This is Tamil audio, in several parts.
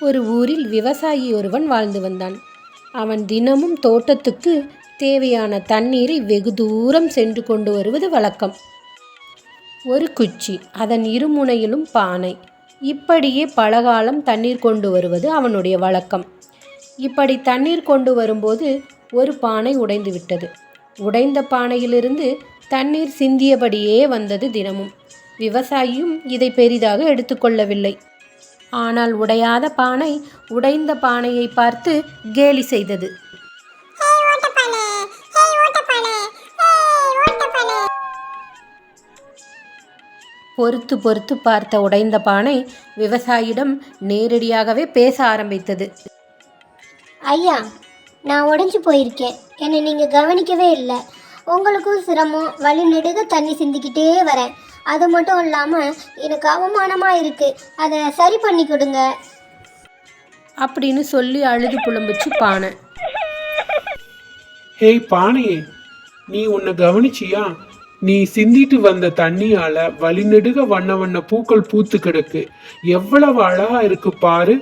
ஒரு ஊரில் விவசாயி ஒருவன் வாழ்ந்து வந்தான். அவன் தினமும் தோட்டத்துக்கு தேவையான தண்ணீரை வெகு தூரம் சென்று கொண்டு வருவது வழக்கம். ஒரு குச்சி, அதன் இருமுனையிலும் பானை, இப்படியே பலகாலம் தண்ணீர் கொண்டு வருவது அவனுடைய வழக்கம். இப்படி தண்ணீர் கொண்டு வரும்போது ஒரு பானை உடைந்து விட்டது. உடைந்த பானையிலிருந்து தண்ணீர் சிந்தியபடியே வந்தது தினமும். விவசாயியும் இதை பெரிதாக எடுத்துக்கொள்ளவில்லை. ஆனால் உடையாத பானை உடைந்த பானையை பார்த்து கேலி செய்தது. பொறுத்து பொறுத்து பார்த்த உடைந்த பானை விவசாயியிடம் நேரடியாகவே பேச ஆரம்பித்தது. ஐயா, நான் உடைஞ்சு போயிருக்கேன், என்னை நீங்கள் கவனிக்கவே இல்லை. உங்களுக்கும் சிரமம், வழி நெடுக தண்ணி சிந்திக்கிட்டே வரேன். அது மட்டும் இல்லாமல் எனக்கு அவமானமாக இருக்குது, அதை சரி பண்ணி கொடுங்க அப்படின்னு சொல்லி அழுது புலம்புச்சு பானை. ஹேய் பானையே, நீ உன்னை கவனிச்சியா? நீ சிந்திட்டு வந்த தண்ணியால வழிநெடுக வண்ண வண்ண பூக்கள் பூத்து கிடக்கு. எவ்வளவு அழகா இருக்கு பாரு.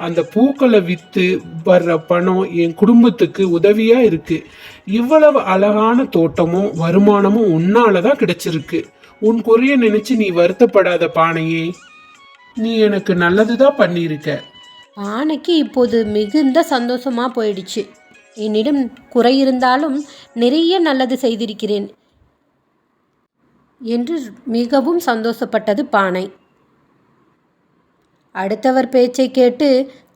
அந்த பூக்களை வித்து வர்ற பணம் என் குடும்பத்துக்கு உதவியா இருக்கு. இவ்வளவு அழகான தோட்டமும் வருமானமும் உன்னாலதான் கிடைச்சிருக்கு. உன் குறைய நினைச்சு நீ வருத்தப்படாத பானையே, நீ எனக்கு நல்லதுதான் பண்ணியிருக்க. பானைக்கு இப்போது மிகுந்த சந்தோஷமா போயிடுச்சு. என்னிடம் குறை இருந்தாலும் நிறைய நல்லது செய்திருக்கிறேன் என்று மிகவும் சந்தோஷப்பட்டது பானை. அடுத்தவர் பேச்சை கேட்டு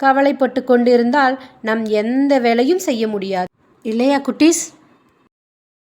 கவலைப்பட்டு கொண்டிருந்தால் நம் எந்த வேலையும் செய்ய முடியாது இல்லையா குட்டீஸ்?